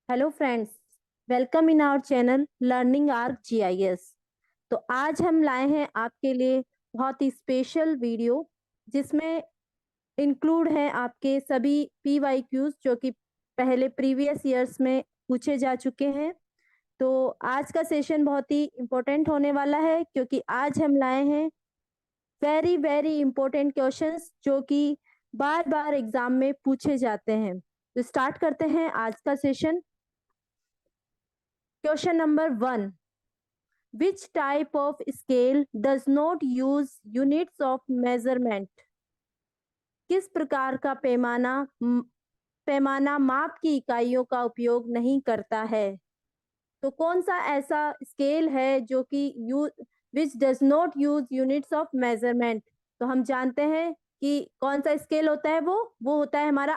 Hello friends, welcome in our channel learning Arc GIS. तो आज हम लाए हैं आपके लिए बहुत ही स्पेशल वीडियो जिसमें इंक्लूड है आपके सभी पीवाईक्यूज जो कि पहले प्रीवियस ईयर्स में पूछे जा चुके हैं। तो आज का सेशन बहुत ही इम्पोर्टेंट होने वाला है क्योंकि आज हम लाए हैं वेरी वेरी इंपॉर्टेंट क्वेश्चंस जो कि बार बार एग्जाम में पूछे जाते हैं। तो स्टार्ट करते हैं आज का session. Question number 1, which type of scale does not use units of measurement? किस प्रकार का पैमाना माप की इकाइयों का उपयोग नहीं करता है? तो कौन सा ऐसा स्केल है जो कि which does not use units of measurement? तो हम जानते हैं कि कौन सा स्केल होता है, वो होता है हमारा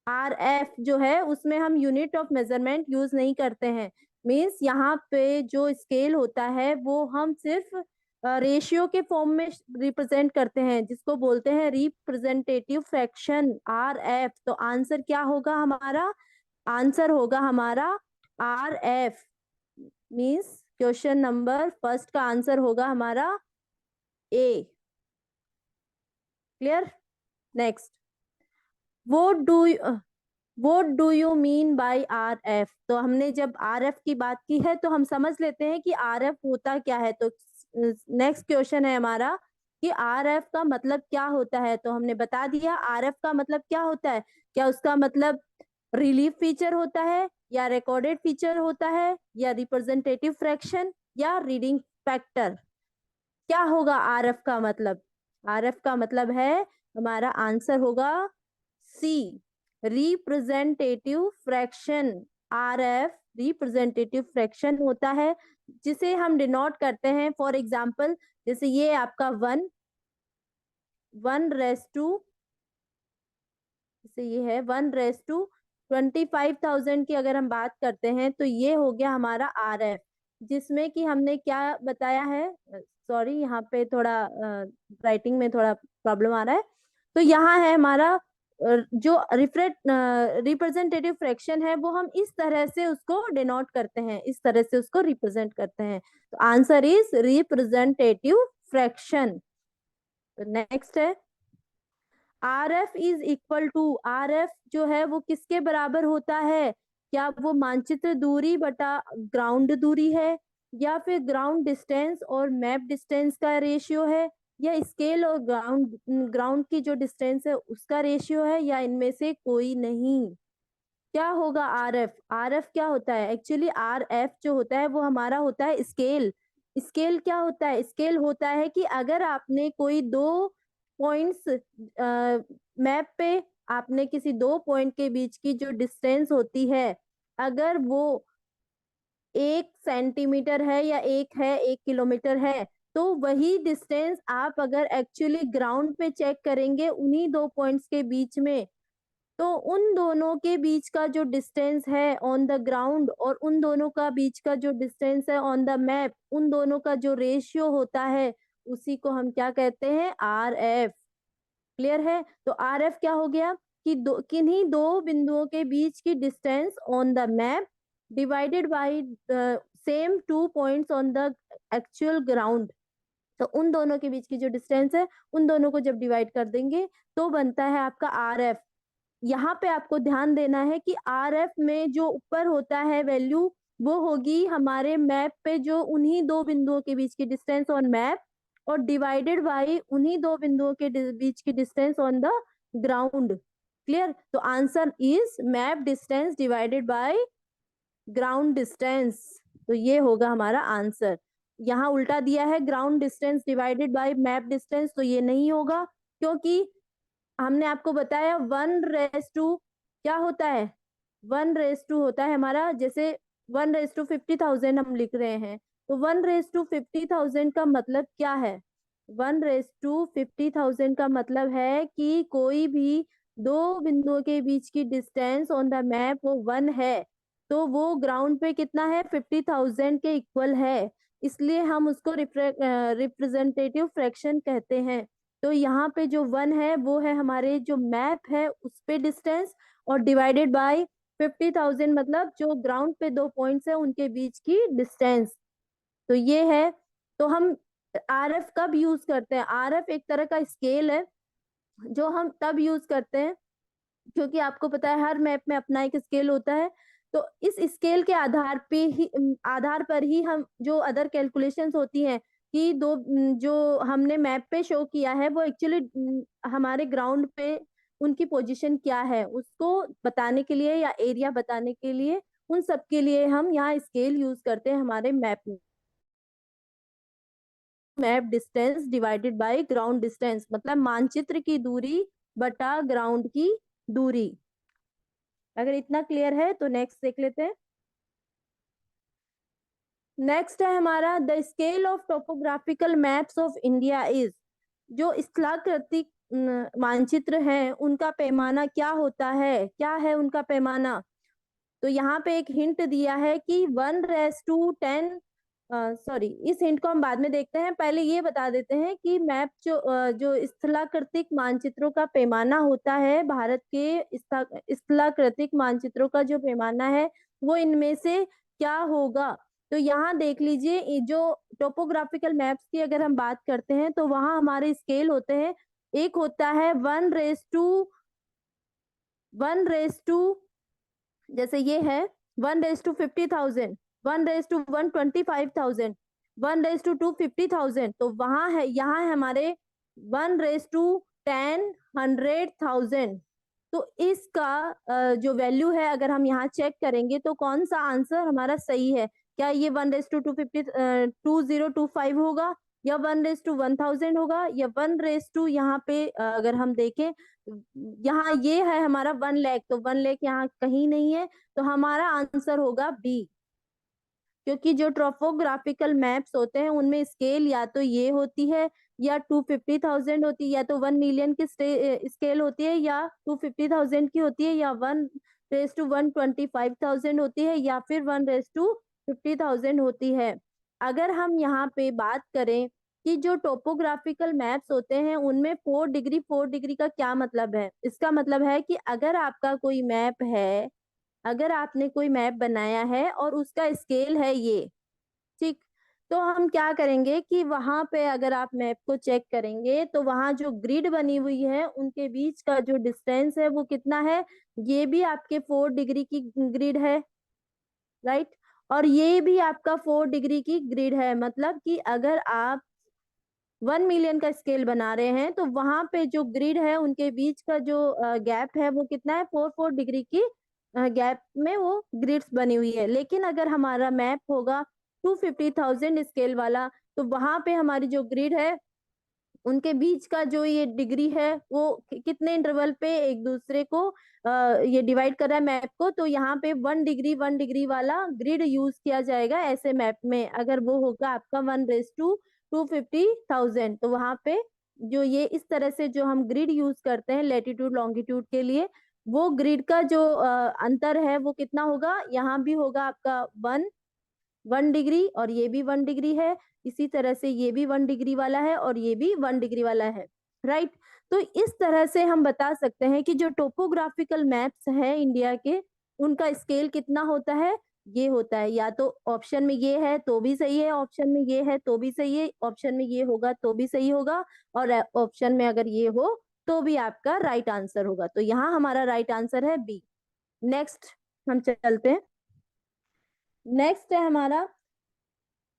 आर एफ जो है उसमें हम यूनिट ऑफ मेजरमेंट यूज नहीं करते हैं। मीन्स यहाँ पे जो स्केल होता है वो हम सिर्फ रेशियो के फॉर्म में रिप्रेजेंट करते हैं जिसको बोलते हैं रिप्रेजेंटेटिव फ्रैक्शन आर एफ। तो आंसर क्या होगा हमारा? आंसर होगा हमारा R F. Means question number first का आंसर होगा हमारा ए। क्लियर? नेक्स्ट, वो do won't do you mean by R F? तो हमने जब आर एफ की बात की है तो हम समझ लेते हैं कि आर एफ होता क्या है। तो नेक्स्ट क्वेश्चन है हमारा कि आर एफ का मतलब क्या होता है। तो हमने बता दिया आर एफ का मतलब क्या होता है। क्या उसका मतलब रिलीफ फीचर होता है, या रिकॉर्डेड फीचर होता है, या रिप्रेजेंटेटिव फ्रैक्शन, या रीडिंग फैक्टर? क्या होगा आर एफ का मतलब? आर एफ का मतलब है, हमारा आंसर होगा C, representative fraction. R F representative fraction होता है जिसे हम डिनोट करते हैं। फॉर एग्जाम्पल, जैसे ये आपका वन रेस टू, जैसे ये है 1:25,000 की अगर हम बात करते हैं तो ये हो गया हमारा आर एफ, जिसमें कि हमने क्या बताया है। सॉरी, यहाँ पे थोड़ा राइटिंग में थोड़ा प्रॉब्लम आ रहा है। तो यहाँ है हमारा जो रिप्रेजेंटेटिव फ्रैक्शन है वो हम इस तरह से उसको डिनोट करते हैं, इस तरह से उसको रिप्रेजेंट करते हैं। तो आंसर इज रिप्रेजेंटेटिव फ्रैक्शन। तो नेक्स्ट है, R F is equal to, R F जो है वो किसके बराबर होता है? क्या वो मानचित्र दूरी बटा ग्राउंड दूरी है, या फिर ग्राउंड डिस्टेंस और मैप डिस्टेंस का रेशियो है, या स्केल और ग्राउंड ग्राउंड की जो डिस्टेंस है उसका रेशियो है, या इनमें से कोई नहीं? क्या होगा आर एफ? आर एफ क्या होता है एक्चुअली? आर एफ जो होता है वो हमारा होता है स्केल। स्केल क्या होता है? स्केल होता है कि अगर आपने कोई दो पॉइंट्स मैप पे, आपने किसी दो पॉइंट के बीच की जो डिस्टेंस होती है, अगर वो 1 सेंटीमीटर है या 1 किलोमीटर है, तो वही डिस्टेंस आप अगर एक्चुअली ग्राउंड पे चेक करेंगे उन्हीं दो पॉइंट्स के बीच में, तो उन दोनों के बीच का जो डिस्टेंस है ऑन द ग्राउंड और उन दोनों का बीच का जो डिस्टेंस है ऑन द मैप, उन दोनों का जो रेशियो होता है उसी को हम क्या कहते हैं? R F. क्लियर है? तो आर एफ क्या हो गया कि किन्हीं दो बिंदुओं के बीच की distance on the map divided by same 2 points on the actual ground. तो उन दोनों के बीच की जो डिस्टेंस है उन दोनों को जब डिवाइड कर देंगे तो बनता है आपका आर एफ। यहाँ पे आपको ध्यान देना है कि आर एफ में जो ऊपर होता है वैल्यू, वो होगी हमारे मैप पे जो उन्हीं दो बिंदुओं के बीच की डिस्टेंस ऑन मैप, और डिवाइडेड बाई उन्हीं दो बिंदुओं के बीच की distance on the ground. Clear? तो answer is map distance divided by ground distance. तो ये होगा हमारा आंसर। यहाँ उल्टा दिया है ground distance divided by map distance, तो ये नहीं होगा क्योंकि हमने आपको बताया 1:, क्या होता है? 1:, होता है हमारा, जैसे 1:50,000 हम लिख रहे हैं, तो 1:50,000 का मतलब क्या है? 1:50,000 का मतलब है कि कोई भी दो बिंदुओं के बीच की डिस्टेंस ऑन द मैप वो 1 है, तो वो ग्राउंड पे कितना है? 50,000 के इक्वल है। इसलिए हम उसको रिप्रेजेंटेटिव फ्रैक्शन कहते हैं। तो यहाँ पे जो 1 है वो है हमारे जो मैप है उस पे डिस्टेंस, और डिवाइडेड बाय 50,000 मतलब जो ग्राउंड पे 2 पॉइंट्स है उनके बीच की डिस्टेंस। तो ये है। तो हम आरएफ कब यूज करते हैं? आरएफ एक तरह का स्केल है जो हम तब यूज करते हैं क्योंकि आपको पता है हर मैप में अपना एक स्केल होता है। तो इस स्केल के आधार पर ही हम जो अदर कैलकुलेशंस होती हैं कि जो हमने मैप पे शो किया है वो एक्चुअली हमारे ग्राउंड पे उनकी पोजीशन क्या है उसको बताने के लिए या एरिया बताने के लिए, उन सब के लिए हम यहाँ स्केल यूज करते हैं हमारे मैप में। Map distance divided by ground distance मतलब मानचित्र की दूरी बटा ग्राउंड की दूरी। अगर इतना क्लियर है तो नेक्स्ट देख लेते हैं। नेक्स्ट है हमारा the scale of topographical maps of India is. जो स्थलाकृतिक मानचित्र है उनका पैमाना क्या होता है, क्या है उनका पैमाना? तो यहाँ पे एक हिंट दिया है कि 1:10। सॉरी, इस हिंट को हम बाद में देखते हैं, पहले ये बता देते हैं कि मैप जो स्थलाकृतिक मानचित्रों का पैमाना होता है, भारत के स्थलाकृतिक मानचित्रों का जो पैमाना है वो इनमें से क्या होगा? तो यहाँ देख लीजिए, जो टोपोग्राफिकल मैप्स की अगर हम बात करते हैं तो वहां हमारे स्केल होते हैं। एक होता है 1:1, जैसे ये है 1:50,000, 1:125,000, 1:250,000। तो वहां है, यहाँ है हमारे 1:10, 100,000। तो इसका जो वैल्यू है अगर हम यहाँ चेक करेंगे तो कौन सा आंसर हमारा सही है? क्या ये 1:2025 होगा या 1:1000 होगा या 1 यहाँ पे अगर हम देखें यहाँ ये है हमारा 1 लाख, तो 1 लाख यहाँ कहीं नहीं है, तो हमारा आंसर होगा बी। क्योंकि जो ट्रोपोग्राफिकल मैप्स होते हैं उनमें स्केल या तो ये होती है या 250,000 होती है, या तो 1 मिलियन की स्केल होती है या 250,000 की होती है, या 1:125,000 होती है, या फिर 1:50,000 होती है। अगर हम यहाँ पे बात करें कि जो टोपोग्राफिकल मैप्स होते हैं उनमें 4 डिग्री का क्या मतलब है? इसका मतलब है कि अगर आपका कोई मैप है, अगर आपने कोई मैप बनाया है और उसका स्केल है ये, ठीक, तो हम क्या करेंगे कि वहां पे अगर आप मैप को चेक करेंगे तो वहां जो ग्रिड बनी हुई है उनके बीच का जो डिस्टेंस है वो कितना है? ये भी आपके 4 डिग्री की ग्रिड है, राइट, और ये भी आपका 4 डिग्री की ग्रिड है। मतलब कि अगर आप 1 मिलियन का स्केल बना रहे हैं तो वहां पे जो ग्रिड है उनके बीच का जो गैप है वो कितना है? 4 डिग्री की गैप में वो ग्रिड्स बनी हुई है। लेकिन अगर हमारा मैप होगा 250,000 स्केल वाला, तो वहां पे हमारी जो ग्रिड है उनके बीच का जो ये डिग्री है वो कितने इंटरवल पे एक दूसरे को ये डिवाइड कर रहा है मैप को, तो यहाँ पे 1 डिग्री वाला ग्रिड यूज किया जाएगा ऐसे मैप में। अगर वो होगा आपका 1:250,000, तो वहां पे जो ये इस तरह से जो हम ग्रिड यूज करते हैं लेटीट्यूड लॉन्गिट्यूड के लिए, वो ग्रिड का जो अंतर है वो कितना होगा? यहाँ भी होगा आपका 1 डिग्री और ये भी 1 डिग्री है, इसी तरह से ये भी 1 डिग्री वाला है और ये भी 1 डिग्री वाला है, राइट। तो इस तरह से हम बता सकते हैं कि जो टोपोग्राफिकल मैप्स है इंडिया के उनका स्केल कितना होता है? ये होता है। या तो ऑप्शन में ये है तो भी सही है, ऑप्शन में ये है तो भी सही है, ऑप्शन में ये होगा तो भी सही होगा, और ऑप्शन में अगर ये हो तो भी आपका राइट आंसर होगा। तो यहाँ हमारा राइट आंसर है बी। नेक्स्ट हम चलते हैं। नेक्स्ट है हमारा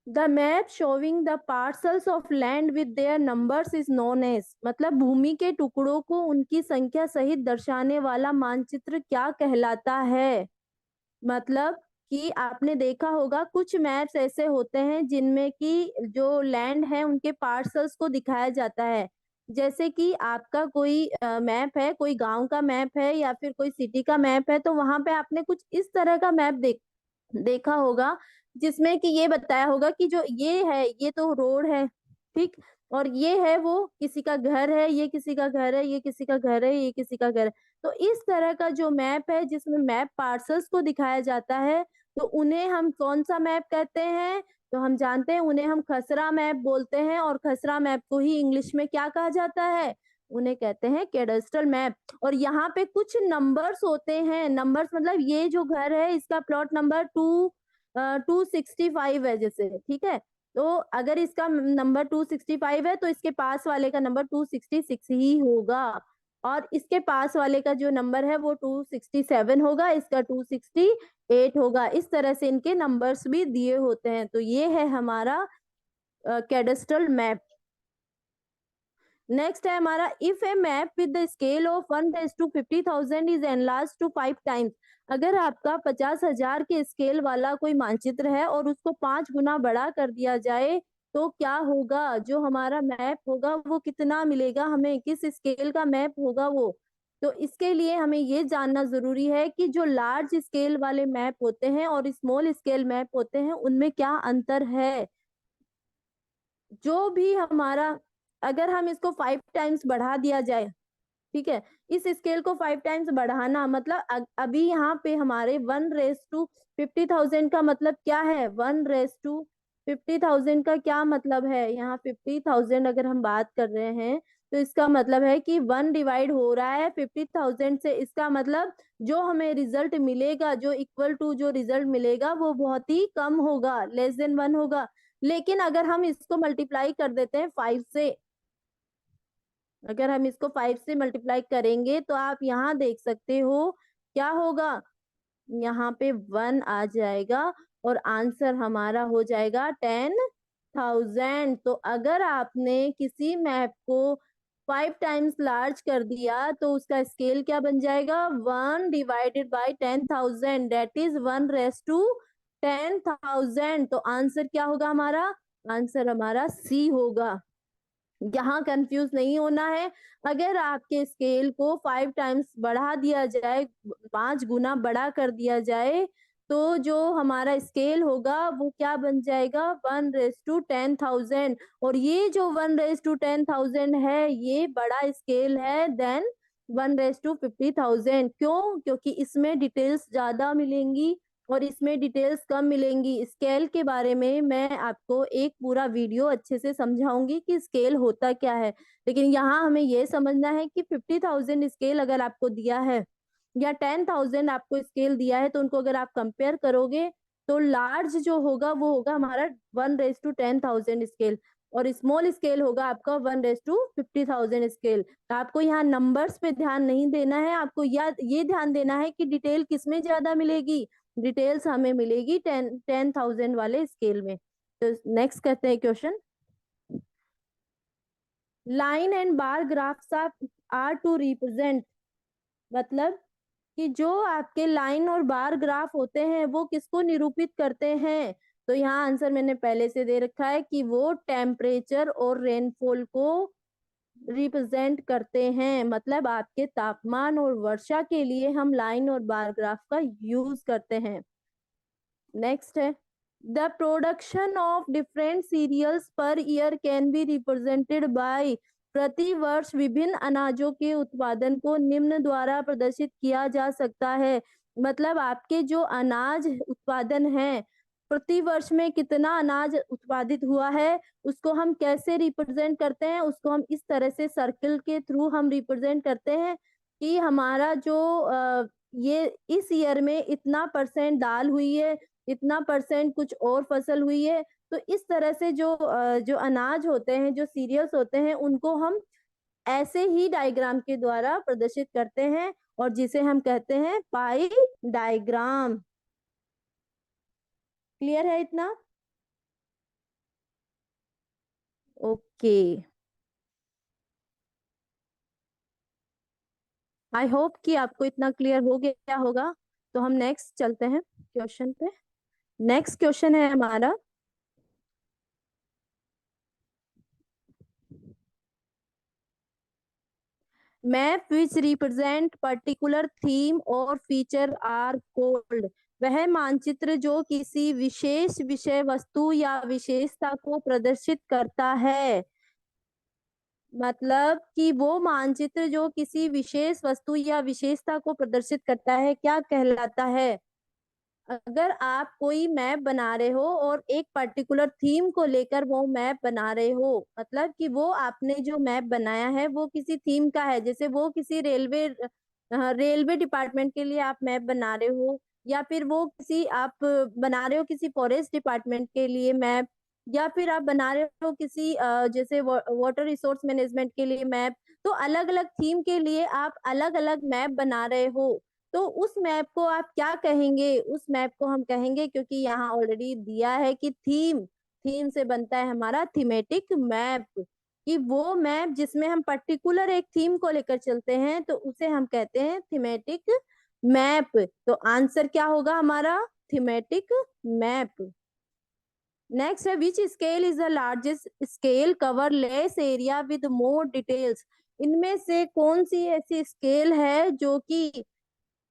the map showing the parcels of land with their numbers is known as. मतलब भूमि के टुकड़ों को उनकी संख्या सहित दर्शाने वाला मानचित्र क्या कहलाता है? मतलब कि आपने देखा होगा कुछ मैप्स ऐसे होते हैं जिनमें कि जो लैंड है उनके पार्सल्स को दिखाया जाता है। जैसे कि आपका कोई मैप है, कोई गांव का मैप है या फिर कोई सिटी का मैप है, तो वहां पे आपने कुछ इस तरह का मैप देखा होगा जिसमें कि ये बताया होगा कि जो ये है ये तो रोड है, ठीक, और ये है वो किसी का घर है, ये किसी का घर है, ये किसी का घर है, ये किसी का घर है। तो इस तरह का जो मैप है जिसमें मैप पार्सल्स को दिखाया जाता है, तो उन्हें हम कौन सा मैप कहते हैं? तो हम जानते हैं उन्हें हम खसरा मैप बोलते हैं, और खसरा मैप को ही इंग्लिश में क्या कहा जाता है? उन्हें कहते हैं कैडस्ट्रल मैप। और यहाँ पे कुछ नंबर्स होते हैं, नंबर्स मतलब ये जो घर है इसका प्लॉट नंबर 265 है जैसे, ठीक है। तो अगर इसका नंबर 265 है तो इसके पास वाले का नंबर 266 ही होगा, और इसके पास वाले का जो नंबर है वो 267 होगा, इसका 268 होगा। इस तरह से इनके नंबर्स भी दिए होते हैं। तो ये है हमारा कैडस्ट्रल मैप। नेक्स्ट है हमारा, if a map with the scale of 1:50,000 is enlarge to 5 times. अगर आपका 50,000 के स्केल वाला कोई मानचित्र है और उसको 5 गुना बड़ा कर दिया जाए तो क्या होगा, जो हमारा मैप होगा वो कितना मिलेगा हमें, किस स्केल का मैप होगा वो। तो इसके लिए हमें ये जानना जरूरी है कि जो लार्ज स्केल वाले मैप होते हैं और स्मॉल स्केल मैप होते हैं उनमें क्या अंतर है। जो भी हमारा, अगर हम इसको 5 टाइम्स बढ़ा दिया जाए, ठीक है, इस स्केल को 5 टाइम्स बढ़ाना मतलब अभी यहाँ पे हमारे 1:50,000 का मतलब क्या है, 1:50,000 का क्या मतलब है, यहाँ 50,000 अगर हम बात कर रहे हैं तो इसका मतलब है कि 1 डिवाइड हो रहा है 50,000 से। इसका मतलब जो हमें रिजल्ट मिलेगा, जो इक्वल टू जो रिजल्ट मिलेगा वो बहुत ही कम होगा, लेस देन 1 होगा। लेकिन अगर हम इसको मल्टीप्लाई कर देते हैं 5 से, अगर हम इसको 5 से मल्टीप्लाई करेंगे तो आप यहाँ देख सकते हो क्या होगा, यहाँ पे 1 आ जाएगा और आंसर हमारा हो जाएगा 10,000। तो अगर आपने किसी मैप को 5 टाइम्स लार्ज कर दिया तो उसका स्केल क्या बन जाएगा, 1 डिवाइडेड बाई 10,000, दैट इज 1:10,000। तो आंसर क्या होगा हमारा, आंसर हमारा सी होगा। यहाँ कंफ्यूज नहीं होना है। अगर आपके स्केल को 5 टाइम्स बढ़ा दिया जाए, 5 गुना बड़ा कर दिया जाए, तो जो हमारा स्केल होगा वो क्या बन जाएगा, 1:10,000। और ये जो 1:10,000 है ये बड़ा स्केल है देन 1:50,000। क्यों, क्योंकि इसमें डिटेल्स ज्यादा मिलेंगी और इसमें डिटेल्स कम मिलेंगी। स्केल के बारे में मैं आपको एक पूरा वीडियो अच्छे से समझाऊंगी कि स्केल होता क्या है। लेकिन यहाँ हमें ये समझना है कि 50,000 स्केल अगर आपको दिया है या 10,000 आपको स्केल दिया है तो उनको अगर आप कंपेयर करोगे तो लार्ज जो होगा वो होगा हमारा 1:10,000 स्केल, और स्मॉल स्केल होगा आपका 1:50,000 स्केल। तो आपको यहाँ नंबर्स पे ध्यान नहीं देना है, आपको ये ध्यान देना है कि डिटेल किसमें ज्यादा मिलेगी, डिटेल्स हमें मिलेगी 10,000 वाले स्केल में। तो नेक्स्ट करते हैं question, line and bar graphs are to represent. मतलब कि जो आपके लाइन और बार ग्राफ होते हैं वो किसको निरूपित करते हैं। तो यहाँ आंसर मैंने पहले से दे रखा है कि वो टेम्परेचर और रेनफॉल को रिप्रेजेंट करते हैं। मतलब आपके तापमान और वर्षा के लिए हम लाइन और बार ग्राफ का यूज करते हैं। नेक्स्ट है, the production of different cereals per year can be represented by. प्रति वर्ष विभिन्न अनाजों के उत्पादन को निम्न द्वारा प्रदर्शित किया जा सकता है। मतलब आपके जो अनाज उत्पादन है, प्रति वर्ष में कितना अनाज उत्पादित हुआ है उसको हम कैसे रिप्रेजेंट करते हैं, उसको हम इस तरह से सर्किल के थ्रू हम रिप्रेजेंट करते हैं कि हमारा जो ये इस ईयर में इतना परसेंट दाल हुई है, इतना परसेंट कुछ और फसल हुई है। तो इस तरह से जो अनाज होते हैं, जो सीरियल्स होते हैं, उनको हम ऐसे ही डायग्राम के द्वारा प्रदर्शित करते हैं और जिसे हम कहते हैं पाई डायग्राम। क्लियर है इतना? ओके, आई होप कि आपको इतना क्लियर हो गया होगा। तो हम नेक्स्ट चलते हैं क्वेश्चन पे। नेक्स्ट क्वेश्चन है हमारा, map which represent particular theme और फीचर आर कोल्ड। वह मानचित्र जो किसी विशेष विषय वस्तु या विशेषता को प्रदर्शित करता है। मतलब कि वो मानचित्र जो किसी विशेष वस्तु या विशेषता को प्रदर्शित करता है क्या कहलाता है। अगर आप कोई मैप बना रहे हो और एक पर्टिकुलर थीम को लेकर वो मैप बना रहे हो, मतलब कि वो आपने जो मैप बनाया है वो किसी थीम का है, जैसे वो किसी रेलवे डिपार्टमेंट के लिए आप मैप बना रहे हो, या फिर वो किसी आप बना रहे हो किसी फॉरेस्ट डिपार्टमेंट के लिए मैप, या फिर आप बना रहे हो किसी जैसे वाटर रिसोर्स मैनेजमेंट के लिए मैप। तो अलग अलग थीम के लिए आप अलग अलग मैप बना रहे हो, तो उस मैप को आप क्या कहेंगे? उस मैप को हम कहेंगे, क्योंकि यहाँ ऑलरेडी दिया है कि थीम, थीम से बनता है हमारा थीमेटिक मैप, कि वो मैप जिसमें हम पर्टिकुलर एक थीम को लेकर चलते हैं तो उसे हम कहते हैं थीमेटिक मैप। तो आंसर क्या होगा हमारा? Thematic map. नेक्स्ट है, which scale is the largest scale cover less area with more details. इनमें से कौन सी ऐसी स्केल है जो कि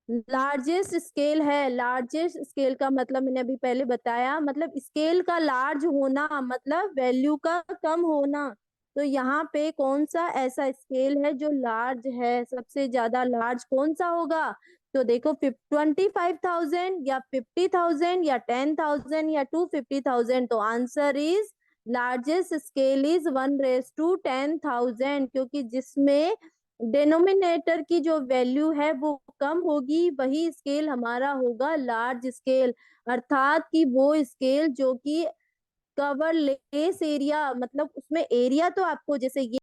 लार्जेस्ट स्केल है? लार्जेस्ट स्केल का मतलब मैंने अभी पहले बताया, मतलब स्केल का लार्ज होना मतलब वैल्यू का कम होना। तो यहाँ पे कौन सा ऐसा स्केल है जो लार्ज है? सबसे ज्यादा लार्ज कौन सा होगा? तो देखो, 25,000 या 50,000 या 10,000 या 250,000। तो answer is largest scale is 1:10,000, क्योंकि जिसमें डिनोमिनेटर की जो वैल्यू है वो कम होगी, वही स्केल हमारा होगा लार्ज स्केल। अर्थात कि वो स्केल जो कि कवर लेस एरिया, मतलब उसमें एरिया तो आपको जैसे ये